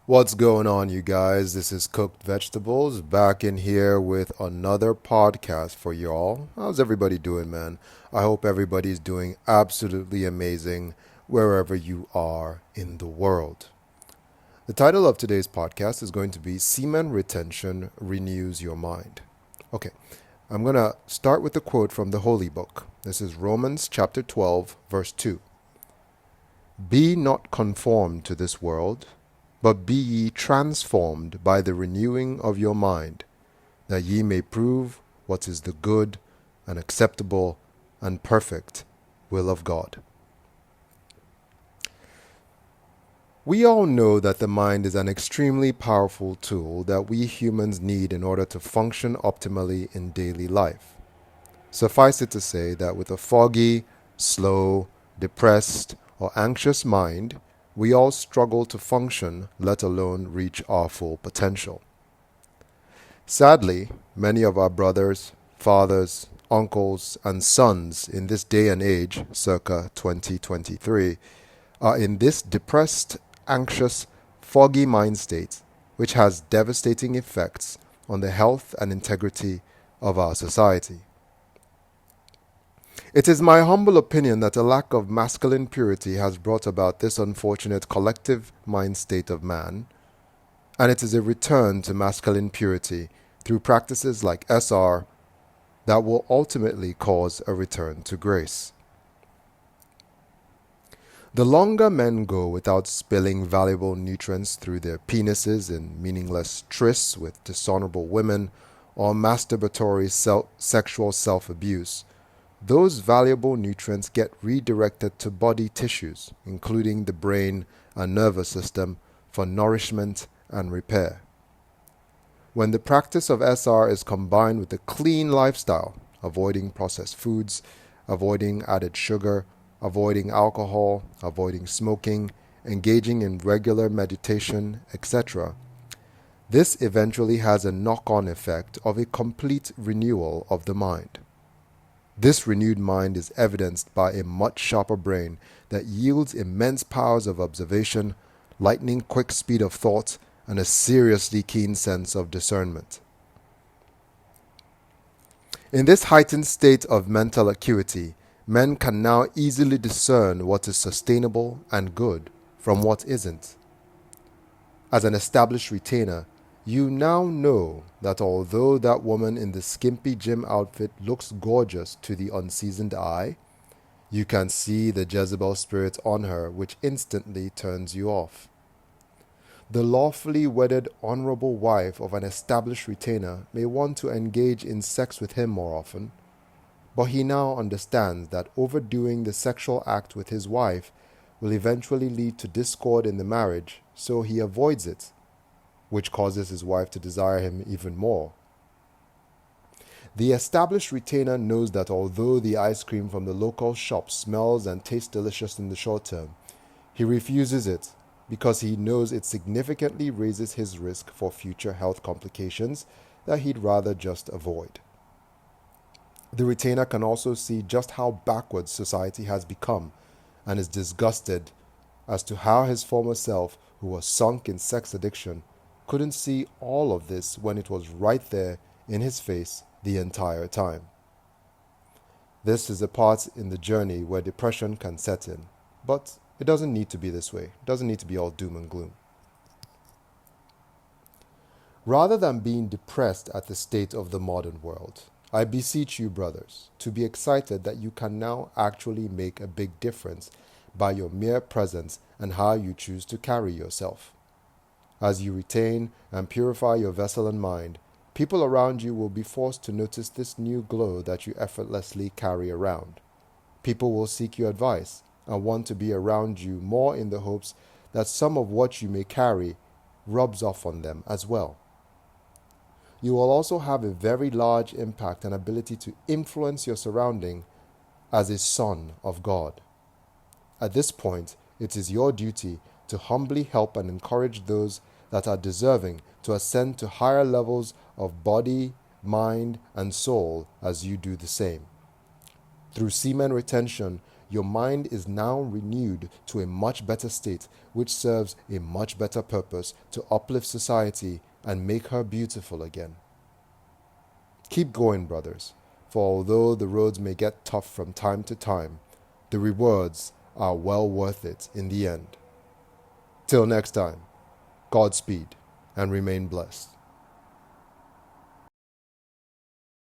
What's going on, you guys? This is Cooked Vegetables back in here with another podcast for y'all. How's everybody doing, man? I hope everybody's doing absolutely amazing wherever you are in the world. The title of today's podcast is going to be Semen Retention Renews Your Mind. Okay, I'm going to start with a quote from the Holy Book. This is Romans chapter 12, verse 2. Be not conformed to this world, but be ye transformed by the renewing of your mind, that ye may prove what is the good and acceptable and perfect will of God. We all know that the mind is an extremely powerful tool that we humans need in order to function optimally in daily life. Suffice it to say that with a foggy, slow, depressed, or anxious mind, we all struggle to function, let alone reach our full potential. Sadly, many of our brothers, fathers, uncles, and sons in this day and age, circa 2023, are in this depressed, anxious, foggy mind state, which has devastating effects on the health and integrity of our society. It is my humble opinion that a lack of masculine purity has brought about this unfortunate collective mind state of man, and it is a return to masculine purity through practices like SR that will ultimately cause a return to grace. The longer men go without spilling valuable nutrients through their penises in meaningless trysts with dishonorable women or masturbatory sexual self-abuse, those valuable nutrients get redirected to body tissues, including the brain and nervous system, for nourishment and repair. When the practice of SR is combined with a clean lifestyle, avoiding processed foods, avoiding added sugar, avoiding alcohol, avoiding smoking, engaging in regular meditation, etc., this eventually has a knock-on effect of a complete renewal of the mind. This renewed mind is evidenced by a much sharper brain that yields immense powers of observation, lightning quick speed of thought, and a seriously keen sense of discernment. In this heightened state of mental acuity, men can now easily discern what is sustainable and good from what isn't. As an established retainer, you now know that although that woman in the skimpy gym outfit looks gorgeous to the unseasoned eye, you can see the Jezebel spirit on her, which instantly turns you off. The lawfully wedded honorable wife of an established retainer may want to engage in sex with him more often, but he now understands that overdoing the sexual act with his wife will eventually lead to discord in the marriage, so he avoids it, which causes his wife to desire him even more. The established retainer knows that although the ice cream from the local shop smells and tastes delicious in the short term, he refuses it because he knows it significantly raises his risk for future health complications that he'd rather just avoid. The retainer can also see just how backwards society has become and is disgusted as to how his former self, who was sunk in sex addiction, couldn't see all of this when it was right there in his face the entire time. This is a part in the journey where depression can set in, but it doesn't need to be this way. It doesn't need to be all doom and gloom. Rather than being depressed at the state of the modern world, I beseech you, brothers, to be excited that you can now actually make a big difference by your mere presence and how you choose to carry yourself. As you retain and purify your vessel and mind, people around you will be forced to notice this new glow that you effortlessly carry around. People will seek your advice and want to be around you more in the hopes that some of what you may carry rubs off on them as well. You will also have a very large impact and ability to influence your surrounding as a son of God. At this point, it is your duty to humbly help and encourage those that are deserving to ascend to higher levels of body, mind, and soul as you do the same. Through semen retention, your mind is now renewed to a much better state, which serves a much better purpose to uplift society and make her beautiful again. Keep going, brothers, for although the roads may get tough from time to time, the rewards are well worth it in the end. Till next time, Godspeed and remain blessed.